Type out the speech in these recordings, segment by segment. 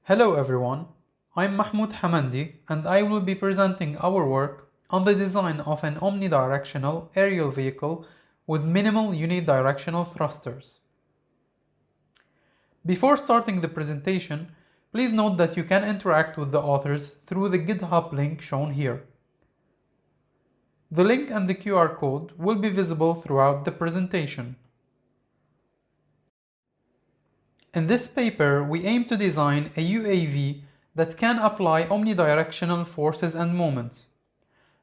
Hello everyone, I'm Mahmoud Hamandi and I will be presenting our work on the design of an omnidirectional aerial vehicle with minimal unidirectional thrusters. Before starting the presentation, please note that you can interact with the authors through the GitHub link shown here. The link and the QR code will be visible throughout the presentation. In this paper, we aim to design a UAV that can apply omnidirectional forces and moments.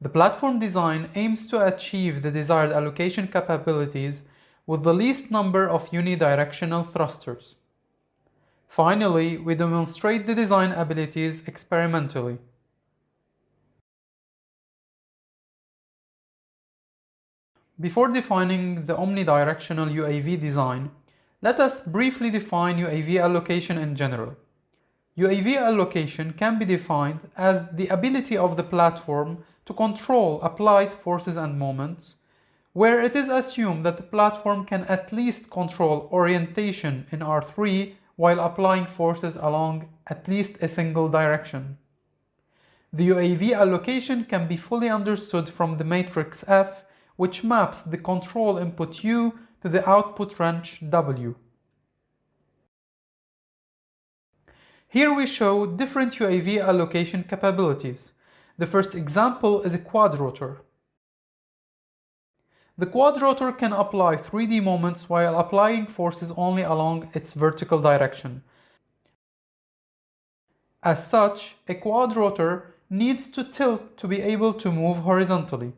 The platform design aims to achieve the desired allocation capabilities with the least number of unidirectional thrusters. Finally, we demonstrate the design abilities experimentally. Before defining the omnidirectional UAV design, let us briefly define UAV allocation in general. UAV allocation can be defined as the ability of the platform to control applied forces and moments, where it is assumed that the platform can at least control orientation in R3 while applying forces along at least a single direction. The UAV allocation can be fully understood from the matrix F, which maps the control input U to the output wrench W. Here we show different UAV allocation capabilities. The first example is a quadrotor. The quadrotor can apply 3D moments while applying forces only along its vertical direction. As such, a quadrotor needs to tilt to be able to move horizontally.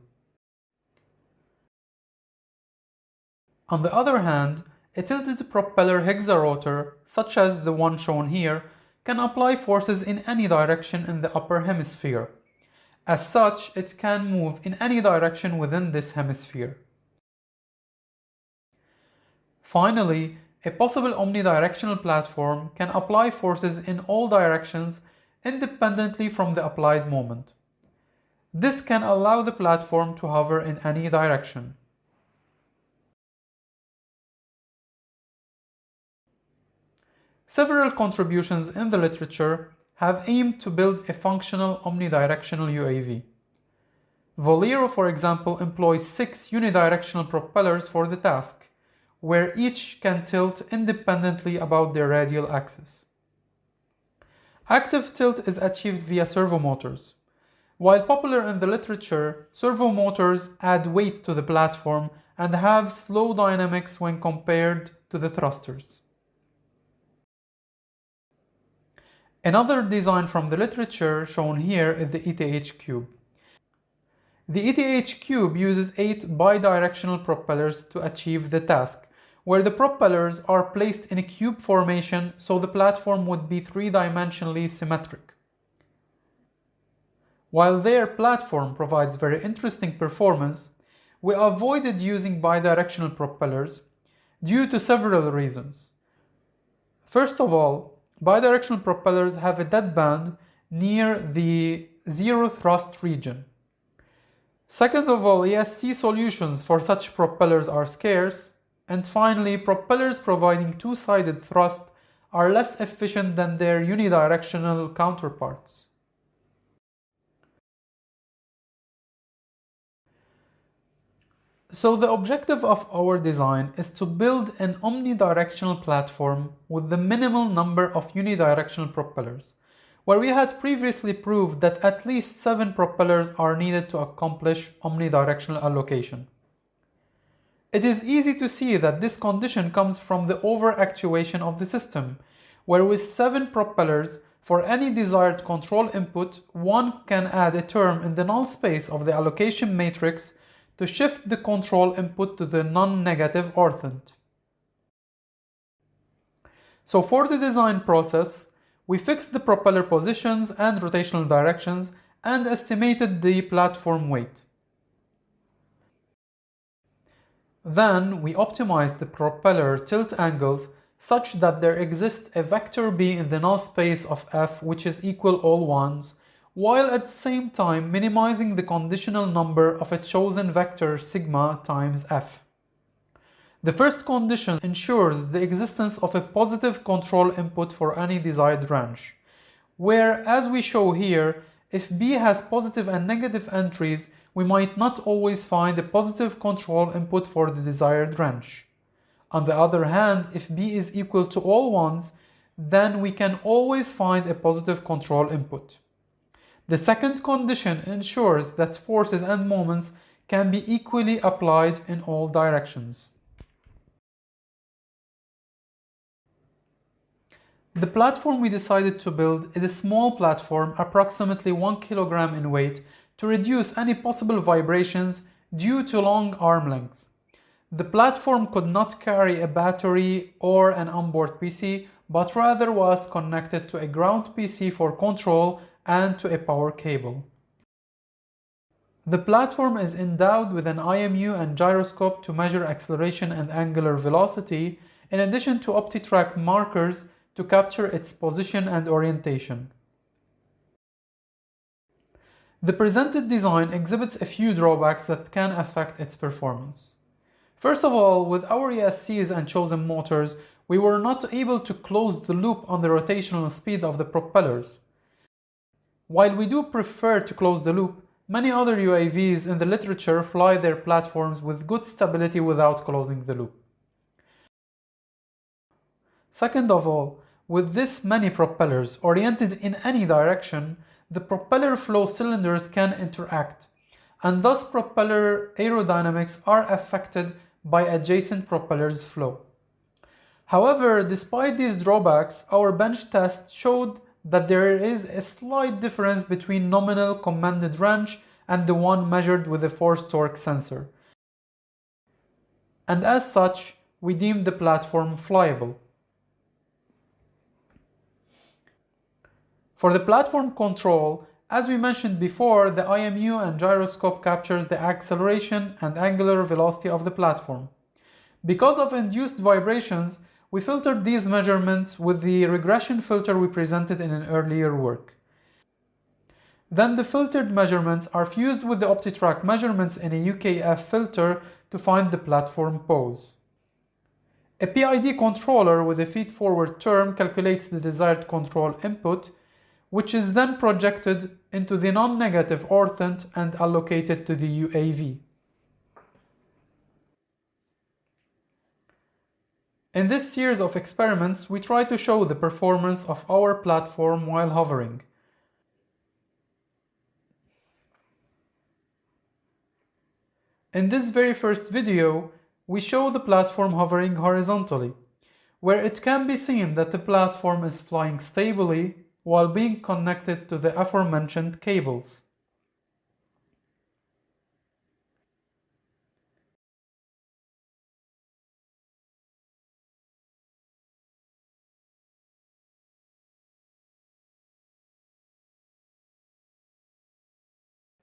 On the other hand, a tilted propeller hexarotor, such as the one shown here, can apply forces in any direction in the upper hemisphere. As such, it can move in any direction within this hemisphere. Finally, a possible omnidirectional platform can apply forces in all directions independently from the applied moment. This can allow the platform to hover in any direction. Several contributions in the literature have aimed to build a functional omnidirectional UAV. Volero, for example, employs 6 unidirectional propellers for the task, where each can tilt independently about their radial axis. Active tilt is achieved via servo motors. While popular in the literature, servo motors add weight to the platform and have slow dynamics when compared to the thrusters. Another design from the literature shown here is the ETH cube. The ETH cube uses 8 bidirectional propellers to achieve the task, where the propellers are placed in a cube formation so the platform would be 3-dimensionally symmetric. While their platform provides very interesting performance, we avoided using bidirectional propellers due to several reasons. First of all, bidirectional propellers have a dead band near the zero thrust region. Second of all, ESC solutions for such propellers are scarce. And finally, propellers providing two-sided thrust are less efficient than their unidirectional counterparts. So the objective of our design is to build an omnidirectional platform with the minimal number of unidirectional propellers, where we had previously proved that at least 7 propellers are needed to accomplish omnidirectional allocation. It is easy to see that this condition comes from the over-actuation of the system, where with 7 propellers, for any desired control input, one can add a term in the null space of the allocation matrix to shift the control input to the non-negative orthant. So for the design process, we fixed the propeller positions and rotational directions and estimated the platform weight. Then we optimized the propeller tilt angles such that there exists a vector B in the null space of F which is equal all ones, while at the same time minimizing the conditional number of a chosen vector sigma times F. The first condition ensures the existence of a positive control input for any desired range, where, as we show here, if B has positive and negative entries, we might not always find a positive control input for the desired wrench. On the other hand, if B is equal to all ones, then we can always find a positive control input. The second condition ensures that forces and moments can be equally applied in all directions. The platform we decided to build is a small platform, approximately 1 kilogram in weight, to reduce any possible vibrations due to long arm length. The platform could not carry a battery or an onboard PC, but rather was connected to a ground PC for control and to a power cable. The platform is endowed with an IMU and gyroscope to measure acceleration and angular velocity, in addition to OptiTrack markers to capture its position and orientation. The presented design exhibits a few drawbacks that can affect its performance. First of all, with our ESCs and chosen motors, we were not able to close the loop on the rotational speed of the propellers. While we do prefer to close the loop, many other UAVs in the literature fly their platforms with good stability without closing the loop. Second of all, with this many propellers oriented in any direction, the propeller flow cylinders can interact, and thus propeller aerodynamics are affected by adjacent propellers' flow. However, despite these drawbacks, our bench test showed that there is a slight difference between nominal commanded wrench and the one measured with a force torque sensor. And as such, we deemed the platform flyable. For the platform control, as we mentioned before, the IMU and gyroscope captures the acceleration and angular velocity of the platform. Because of induced vibrations, we filtered these measurements with the regression filter we presented in an earlier work. Then the filtered measurements are fused with the OptiTrack measurements in a UKF filter to find the platform pose. A PID controller with a feed-forward term calculates the desired control input, which is then projected into the non-negative orthant and allocated to the UAV. In this series of experiments, we try to show the performance of our platform while hovering. In this very first video, we show the platform hovering horizontally, where it can be seen that the platform is flying stably while being connected to the aforementioned cables.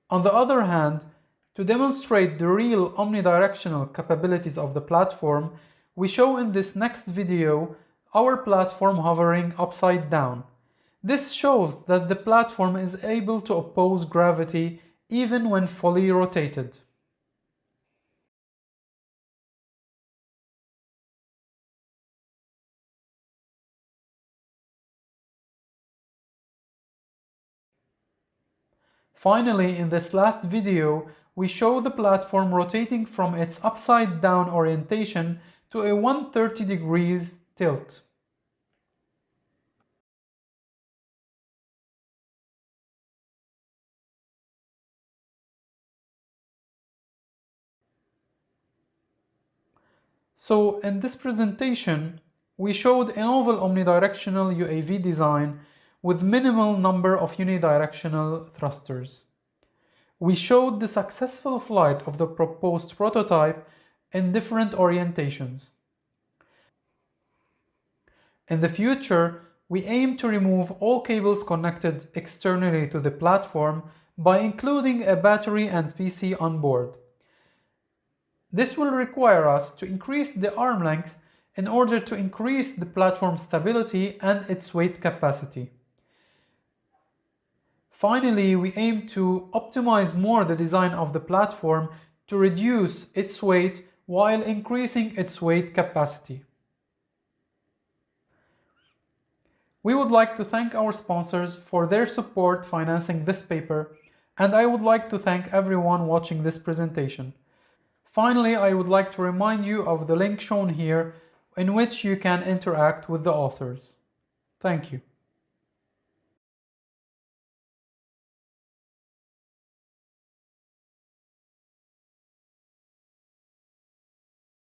On the other hand, to demonstrate the real omnidirectional capabilities of the platform, we show in this next video our platform hovering upside down. This shows that the platform is able to oppose gravity even when fully rotated. Finally, in this last video, we show the platform rotating from its upside down orientation to a 130 degrees tilt. So in this presentation, we showed a novel omnidirectional UAV design with minimal number of unidirectional thrusters. We showed the successful flight of the proposed prototype in different orientations. In the future, we aim to remove all cables connected externally to the platform by including a battery and PC on board. This will require us to increase the arm length in order to increase the platform stability and its weight capacity. Finally, we aim to optimize more the design of the platform to reduce its weight while increasing its weight capacity. We would like to thank our sponsors for their support financing this paper, and I would like to thank everyone watching this presentation. Finally, I would like to remind you of the link shown here in which you can interact with the authors. Thank you.